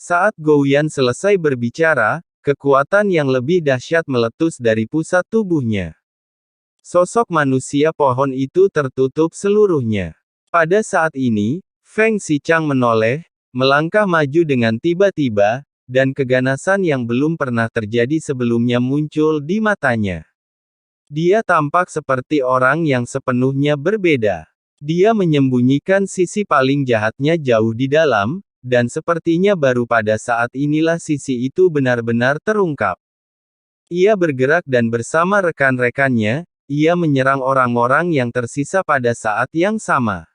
Saat Gouyan selesai berbicara, kekuatan yang lebih dahsyat meletus dari pusat tubuhnya. Sosok manusia pohon itu tertutup seluruhnya. Pada saat ini, Feng Xichang menoleh, melangkah maju dengan tiba-tiba, dan keganasan yang belum pernah terjadi sebelumnya muncul di matanya. Dia tampak seperti orang yang sepenuhnya berbeda. Dia menyembunyikan sisi paling jahatnya jauh di dalam, dan sepertinya baru pada saat inilah sisi itu benar-benar terungkap. Ia bergerak dan bersama rekan-rekannya, ia menyerang orang-orang yang tersisa pada saat yang sama.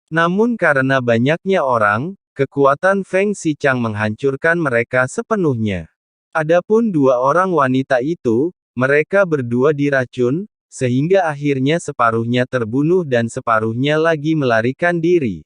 Namun karena banyaknya orang, kekuatan Feng Xichang menghancurkan mereka sepenuhnya. Adapun dua orang wanita itu, mereka berdua diracun, sehingga akhirnya separuhnya terbunuh dan separuhnya lagi melarikan diri.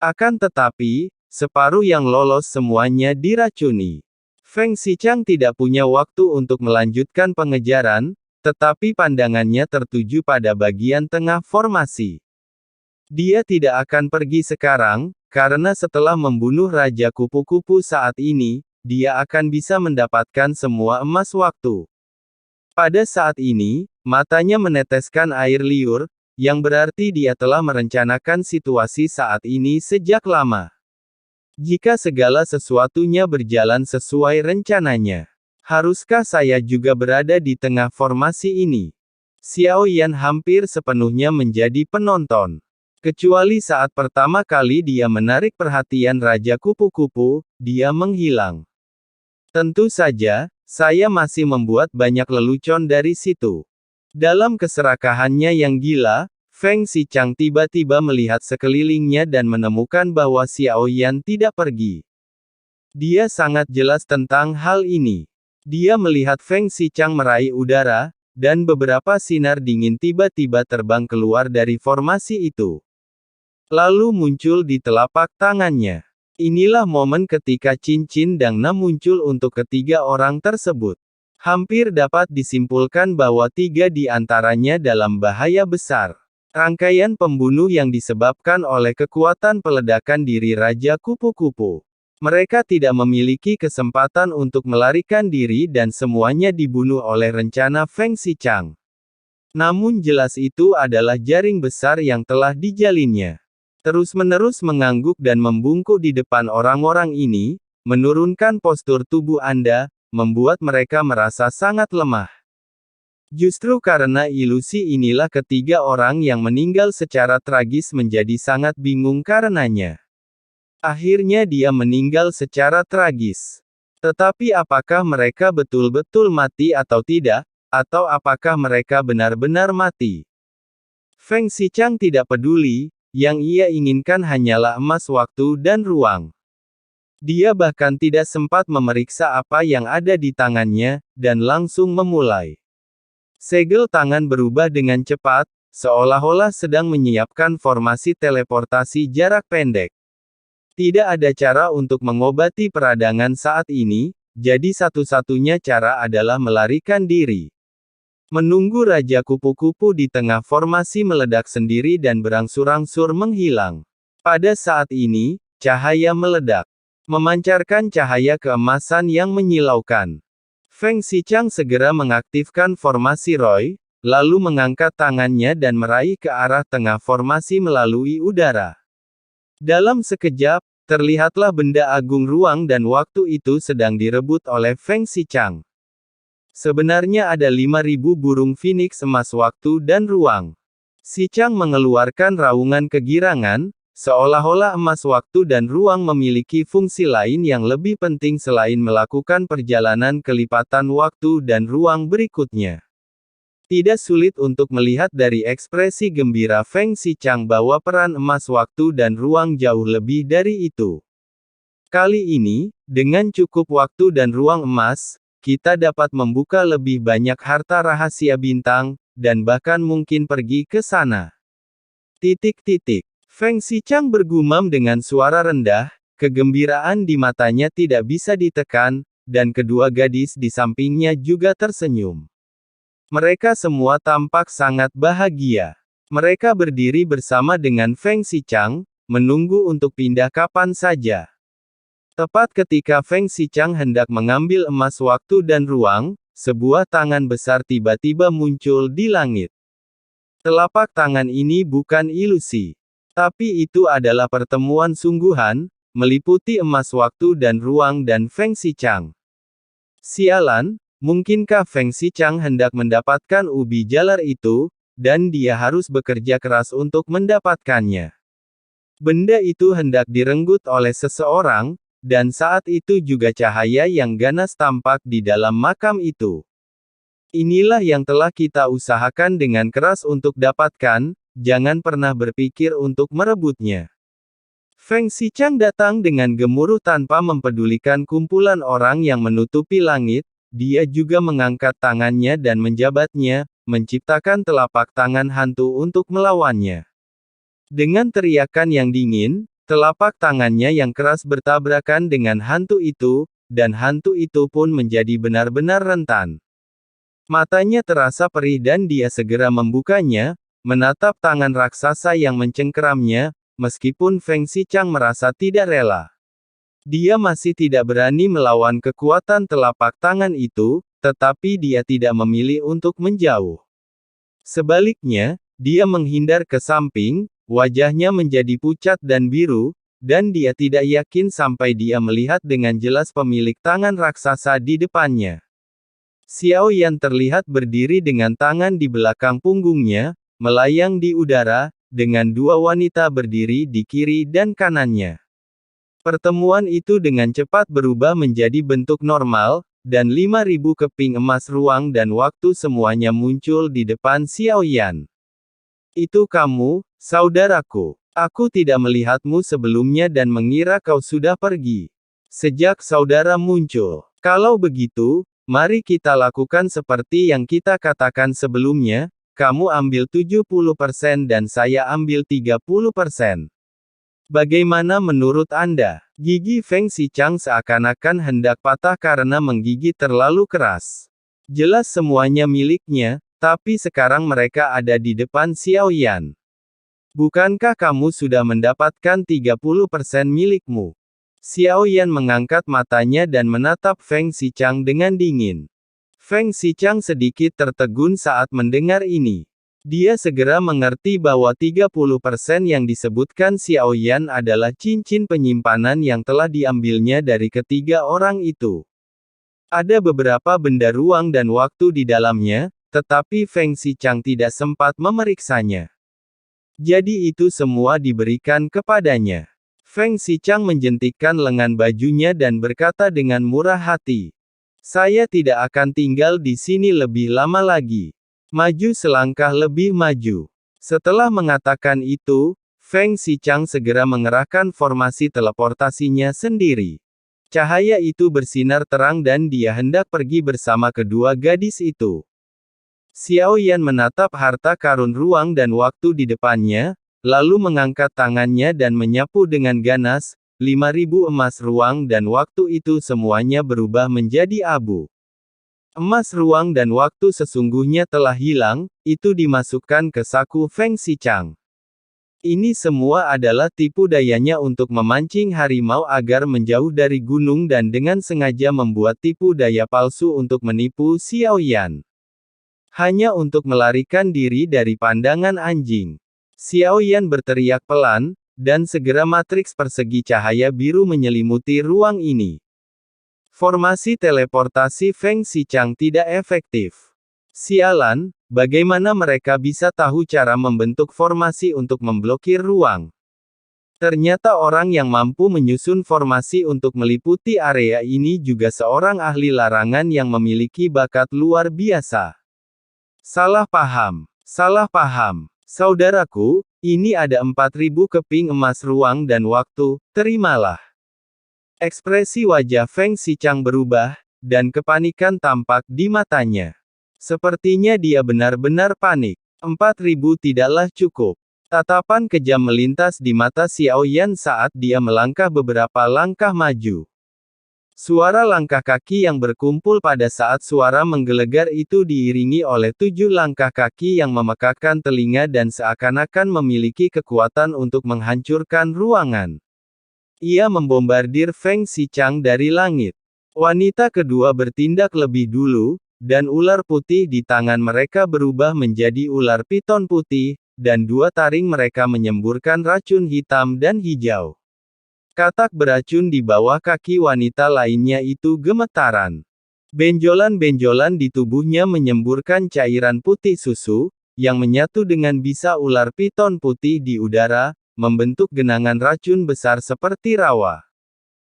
Akan tetapi, separuh yang lolos semuanya diracuni. Feng Xichang tidak punya waktu untuk melanjutkan pengejaran, tetapi pandangannya tertuju pada bagian tengah formasi. Dia tidak akan pergi sekarang, karena setelah membunuh Raja Kupu-Kupu saat ini, dia akan bisa mendapatkan semua emas waktu. Pada saat ini, matanya meneteskan air liur, yang berarti dia telah merencanakan situasi saat ini sejak lama. Jika segala sesuatunya berjalan sesuai rencananya, haruskah saya juga berada di tengah formasi ini? Xiao Yan hampir sepenuhnya menjadi penonton. Kecuali saat pertama kali dia menarik perhatian Raja Kupu-Kupu, dia menghilang. Tentu saja, saya masih membuat banyak lelucon dari situ. Dalam keserakahannya yang gila, Feng Xichang tiba-tiba melihat sekelilingnya dan menemukan bahwa Xiao Yan tidak pergi. Dia sangat jelas tentang hal ini. Dia melihat Feng Xichang meraih udara, dan beberapa sinar dingin tiba-tiba terbang keluar dari formasi itu. Lalu muncul di telapak tangannya. Inilah momen ketika cincin Dangna muncul untuk ketiga orang tersebut. Hampir dapat disimpulkan bahwa tiga di antaranya dalam bahaya besar. Rangkaian pembunuh yang disebabkan oleh kekuatan peledakan diri Raja Kupu-Kupu. Mereka tidak memiliki kesempatan untuk melarikan diri dan semuanya dibunuh oleh rencana Feng Xichang. Namun jelas itu adalah jaring besar yang telah dijalinnya. Terus-menerus mengangguk dan membungkuk di depan orang-orang ini, menurunkan postur tubuh Anda, membuat mereka merasa sangat lemah. Justru karena ilusi inilah ketiga orang yang meninggal secara tragis menjadi sangat bingung karenanya. Akhirnya dia meninggal secara tragis. Tetapi apakah mereka betul-betul mati atau tidak, atau apakah mereka benar-benar mati? Feng Xichang tidak peduli, yang ia inginkan hanyalah emas waktu dan ruang. Dia bahkan tidak sempat memeriksa apa yang ada di tangannya, dan langsung memulai. Segel tangan berubah dengan cepat, seolah-olah sedang menyiapkan formasi teleportasi jarak pendek. Tidak ada cara untuk mengobati peradangan saat ini, jadi satu-satunya cara adalah melarikan diri. Menunggu Raja Kupu-Kupu di tengah formasi meledak sendiri dan berangsur-angsur menghilang. Pada saat ini, cahaya meledak. Memancarkan cahaya keemasan yang menyilaukan. Feng Xichang segera mengaktifkan formasi Roy, lalu mengangkat tangannya dan meraih ke arah tengah formasi melalui udara. Dalam sekejap, terlihatlah benda agung ruang dan waktu itu sedang direbut oleh Feng Xichang. Sebenarnya ada 5.000 burung phoenix emas waktu dan ruang. Xichang mengeluarkan raungan kegirangan, seolah-olah emas waktu dan ruang memiliki fungsi lain yang lebih penting selain melakukan perjalanan kelipatan waktu dan ruang berikutnya. Tidak sulit untuk melihat dari ekspresi gembira Feng Xichang bahwa peran emas waktu dan ruang jauh lebih dari itu. Kali ini, dengan cukup waktu dan ruang emas, kita dapat membuka lebih banyak harta rahasia bintang, dan bahkan mungkin pergi ke sana. Feng Xichang bergumam dengan suara rendah, kegembiraan di matanya tidak bisa ditekan, dan kedua gadis di sampingnya juga tersenyum. Mereka semua tampak sangat bahagia. Mereka berdiri bersama dengan Feng Xichang, menunggu untuk pindah kapan saja. Tepat ketika Feng Xichang hendak mengambil emas waktu dan ruang, sebuah tangan besar tiba-tiba muncul di langit. Telapak tangan ini bukan ilusi. Tapi itu adalah pertemuan sungguhan, meliputi emas waktu dan ruang dan Feng Xichang. Sialan, mungkinkah Feng Xichang hendak mendapatkan ubi jalar itu, dan dia harus bekerja keras untuk mendapatkannya. Benda itu hendak direnggut oleh seseorang, dan saat itu juga cahaya yang ganas tampak di dalam makam itu. Inilah yang telah kita usahakan dengan keras untuk dapatkan, jangan pernah berpikir untuk merebutnya. Feng Xichang datang dengan gemuruh tanpa mempedulikan kumpulan orang yang menutupi langit, dia juga mengangkat tangannya dan menjabatnya, menciptakan telapak tangan hantu untuk melawannya. Dengan teriakan yang dingin, telapak tangannya yang keras bertabrakan dengan hantu itu, dan hantu itu pun menjadi benar-benar rentan. Matanya terasa perih dan dia segera membukanya, menatap tangan raksasa yang mencengkeramnya, meskipun Feng Xichang merasa tidak rela. Dia masih tidak berani melawan kekuatan telapak tangan itu, tetapi dia tidak memilih untuk menjauh. Sebaliknya, dia menghindar ke samping, wajahnya menjadi pucat dan biru, dan dia tidak yakin sampai dia melihat dengan jelas pemilik tangan raksasa di depannya. Xiao Yan terlihat berdiri dengan tangan di belakang punggungnya, melayang di udara, dengan dua wanita berdiri di kiri dan kanannya. Pertemuan itu dengan cepat berubah menjadi bentuk normal, dan 5.000 keping emas ruang dan waktu semuanya muncul di depan Xiao Yan. Itu kamu, saudaraku. Aku tidak melihatmu sebelumnya dan mengira kau sudah pergi. Sejak saudara muncul. Kalau begitu, mari kita lakukan seperti yang kita katakan sebelumnya, kamu ambil 70% dan saya ambil 30%. Bagaimana menurut Anda? Gigi Feng Xichang seakan-akan hendak patah karena menggigit terlalu keras. Jelas semuanya miliknya, tapi sekarang mereka ada di depan Xiao Yan. Bukankah kamu sudah mendapatkan 30% milikmu? Xiao Yan mengangkat matanya dan menatap Feng Xichang dengan dingin. Feng Xichang sedikit tertegun saat mendengar ini. Dia segera mengerti bahwa 30% yang disebutkan Xiao Yan adalah cincin penyimpanan yang telah diambilnya dari ketiga orang itu. Ada beberapa benda ruang dan waktu di dalamnya, tetapi Feng Xichang tidak sempat memeriksanya. Jadi itu semua diberikan kepadanya. Feng Xichang menjentikkan lengan bajunya dan berkata dengan murah hati. Saya tidak akan tinggal di sini lebih lama lagi. Maju selangkah lebih maju. Setelah mengatakan itu, Feng Xichang segera mengerahkan formasi teleportasinya sendiri. Cahaya itu bersinar terang dan dia hendak pergi bersama kedua gadis itu. Xiao Yan menatap harta karun ruang dan waktu di depannya, lalu mengangkat tangannya dan menyapu dengan ganas, 5.000 emas ruang dan waktu itu semuanya berubah menjadi abu. Emas ruang dan waktu sesungguhnya telah hilang, itu dimasukkan ke saku Feng Xichang. Ini semua adalah tipu dayanya untuk memancing harimau agar menjauh dari gunung dan dengan sengaja membuat tipu daya palsu untuk menipu Xiao Yan. Hanya untuk melarikan diri dari pandangan anjing. Xiao Yan berteriak pelan, dan segera matriks persegi cahaya biru menyelimuti ruang ini. Formasi teleportasi Feng Xichang tidak efektif. Sialan, bagaimana mereka bisa tahu cara membentuk formasi untuk memblokir ruang? Ternyata orang yang mampu menyusun formasi untuk meliputi area ini juga seorang ahli larangan yang memiliki bakat luar biasa. Salah paham. Salah paham. Saudaraku, ini ada 4.000 keping emas ruang dan waktu, terimalah. Ekspresi wajah Feng Xichang berubah, dan kepanikan tampak di matanya. Sepertinya dia benar-benar panik. 4.000 tidaklah cukup. Tatapan kejam melintas di mata Xiao Yan saat dia melangkah beberapa langkah maju. Suara langkah kaki yang berkumpul pada saat suara menggelegar itu diiringi oleh 7 langkah kaki yang memekakkan telinga dan seakan-akan memiliki kekuatan untuk menghancurkan ruangan. Ia membombardir Feng Xichang dari langit. Wanita kedua bertindak lebih dulu, dan ular putih di tangan mereka berubah menjadi ular piton putih, dan dua taring mereka menyemburkan racun hitam dan hijau. Katak beracun di bawah kaki wanita lainnya itu gemetaran. Benjolan-benjolan di tubuhnya menyemburkan cairan putih susu, yang menyatu dengan bisa ular piton putih di udara, membentuk genangan racun besar seperti rawa.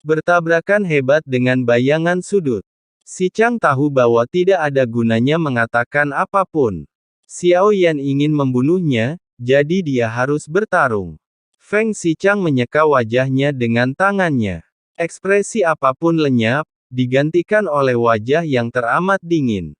Bertabrakan hebat dengan bayangan sudut. Xichang tahu bahwa tidak ada gunanya mengatakan apapun. Xiao Yan ingin membunuhnya, jadi dia harus bertarung. Feng Xichang menyeka wajahnya dengan tangannya. Ekspresi apapun lenyap, digantikan oleh wajah yang teramat dingin.